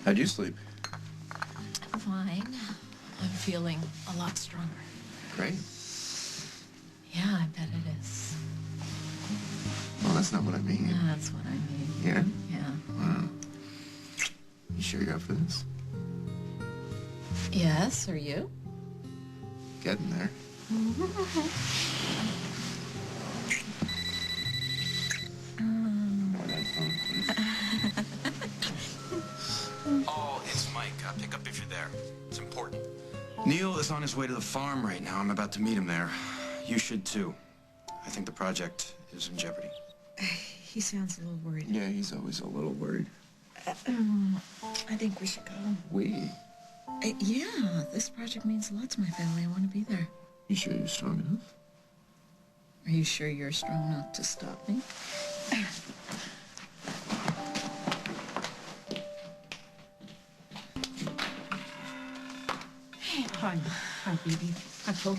How'd you sleep? Fine. I'm feeling a lot stronger. Great. Yeah, I bet it is. Well, that's not what I mean. That's what I mean. Yeah? Yeah. Wow. You sure you're up for this? Yes, are you? Getting there. More that phone, please. Oh, it's Mike. Pick up if you're there. It's important. Neal is on his way to the farm right now. I'm about to meet him there. You should too. I think the project is in jeopardy. He sounds a little worried. Yeah, he's always a little worried. I think we should go. We? Yeah, this project means a lot to my family. I want to be there. You sure you're strong enough? Are you sure you're strong enough to stop me? Hi, baby. Hi, Paul.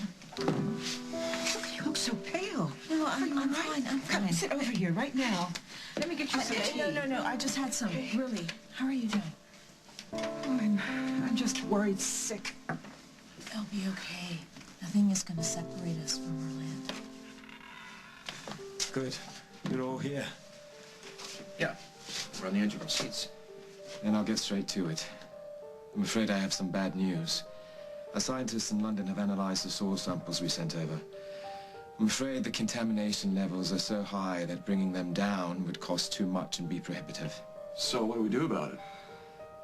You look so pale. No, I'm fine. I'm Come, fine. sit over here right now. Let me get you some tea. No. I just had some. Really. How are you doing? I'm just worried sick. It'll be okay. Nothing is going to separate us from our land. Good. You're all here. Yeah, we're on the edge of our seats. Then I'll get straight to it. I'm afraid I have some bad news. Our scientists in London have analyzed the soil samples we sent over. I'm afraid the contamination levels are so high that bringing them down would cost too much and be prohibitive. So what do we do about it?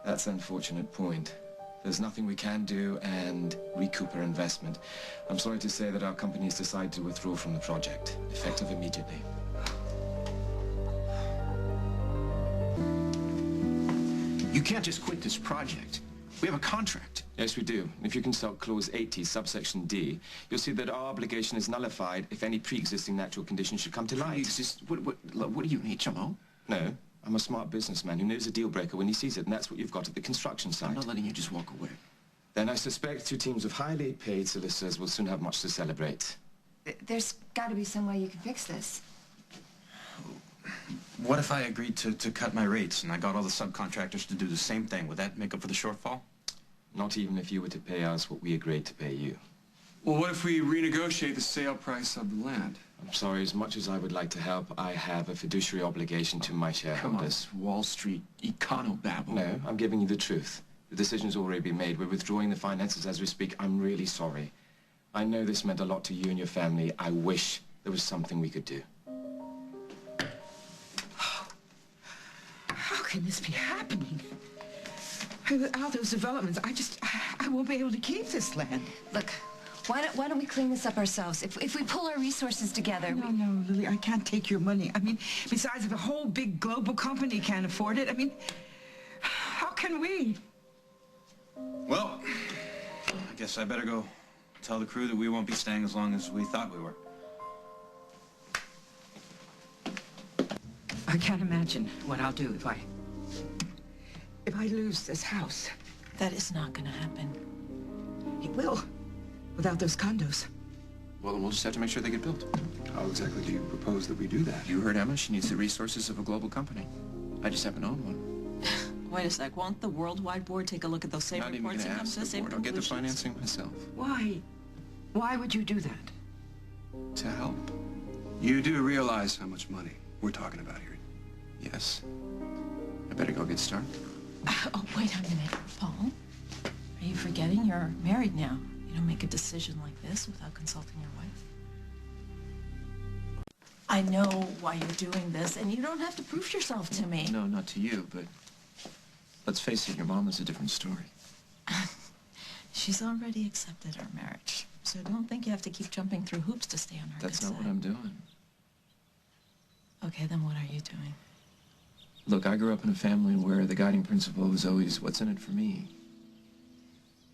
That's an unfortunate point. There's nothing we can do and recoup our investment. I'm sorry to say that our company has decided to withdraw from the project, effective immediately. You can't just quit this project. We have a contract. Yes, we do. If you consult Clause 80, subsection D, you'll see that our obligation is nullified if any pre-existing natural conditions should come to light. What do you, an HMO? No, I'm a smart businessman who knows a deal breaker when he sees it, and that's what you've got at the construction site. I'm not letting you just walk away. Then I suspect two teams of highly paid solicitors will soon have much to celebrate. There's got to be some way you can fix this. What if I agreed to cut my rates and I got all the subcontractors to do the same thing? Would that make up for the shortfall? Not even if you were to pay us what we agreed to pay you. Well, what if we renegotiate the sale price of the land? I'm sorry, as much as I would like to help, I have a fiduciary obligation to my Come on, shareholders. it's Wall Street econo-babble. No, I'm giving you the truth. The decision's already been made. We're withdrawing the finances as we speak. I'm really sorry. I know this meant a lot to you and your family. I wish there was something we could do. How can this be happening? Without those developments, I won't be able to keep this land. Look, why don't we clean this up ourselves? If we pull our resources together... No, Lily, I can't take your money. I mean, besides, if a whole big global company can't afford it, I mean, how can we? Well, I guess I better go tell the crew that we won't be staying as long as we thought we were. I can't imagine what I'll do if I lose this house. That is not going to happen. It will, without those condos. Well, then we'll just have to make sure they get built. How exactly do you propose that we do that? You heard Emma. She needs the resources of a global company. I just happen to own one. Wait a sec. Won't the Worldwide Board take a look at those same Not even reports going and to come ask to the the same board. I'll get the conclusions? financing myself. Why? Why would you do that? To help. You do realize how much money we're talking about here? Yes. I better go get started. Oh, wait a minute, Paul. Are you forgetting you're married now? You don't make a decision like this without consulting your wife. I know why you're doing this, and you don't have to prove yourself to me. No, not to you, but let's face it, your mom is a different story. She's already accepted our marriage, so don't think you have to keep jumping through hoops to stay on her That's good not side. what I'm doing. Okay, then what are you doing? Look, I grew up in a family where the guiding principle was always, what's in it for me?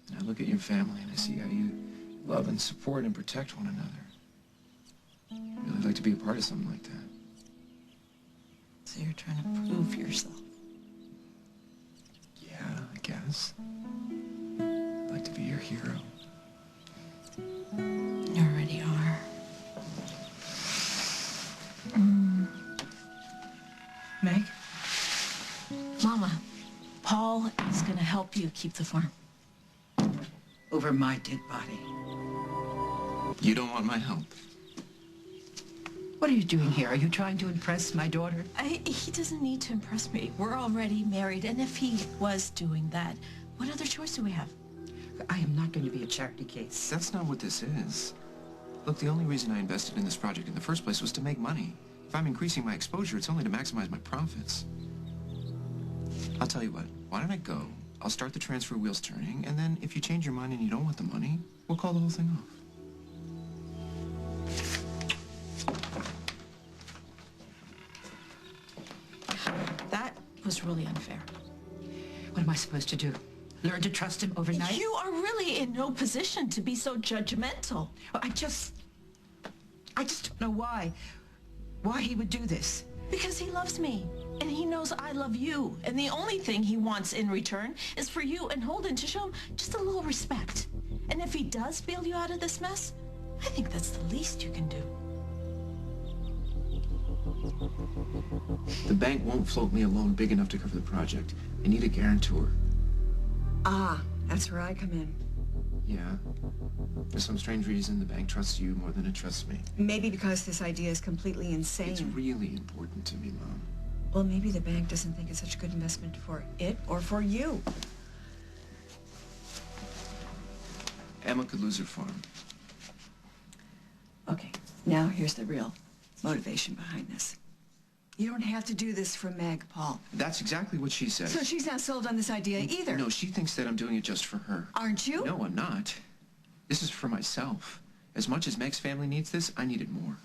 And I look at your family and I see how you love and support and protect one another. I'd really like to be a part of something like that. So you're trying to prove yourself. Yeah, I guess. I'd like to be your hero. You already are. Meg? Mama, Paul is going to help you keep the farm. Over my dead body. You don't want my help. What are you doing here? Are you trying to impress my daughter? He doesn't need to impress me. We're already married, and if he was doing that, what other choice do we have? I am not going to be a charity case. That's not what this is. Look, the only reason I invested in this project in the first place was to make money. If I'm increasing my exposure, it's only to maximize my profits. I'll tell you what, why don't I go? I'll start the transfer wheels turning, and then if you change your mind and you don't want the money, we'll call the whole thing off. That was really unfair. What am I supposed to do? Learn to trust him overnight? You are really in no position to be so judgmental. I just don't know why he would do this. Because he loves me, and he knows I love you. And the only thing he wants in return is for you and Holden to show him just a little respect. And if he does bail you out of this mess, I think that's the least you can do. The bank won't float me a loan big enough to cover the project. I need a guarantor. Ah, that's where I come in. Yeah. For some strange reason, the bank trusts you more than it trusts me. Maybe because this idea is completely insane. It's really important to me, Mom. Well, maybe the bank doesn't think it's such a good investment for it or for you. Emma could lose her farm. Okay, now here's the real motivation behind this. You don't have to do this for Meg, Paul. That's exactly what she says. So she's not sold on this idea either. No, she thinks that I'm doing it just for her. Aren't you? No, I'm not. This is for myself. As much as Meg's family needs this, I need it more.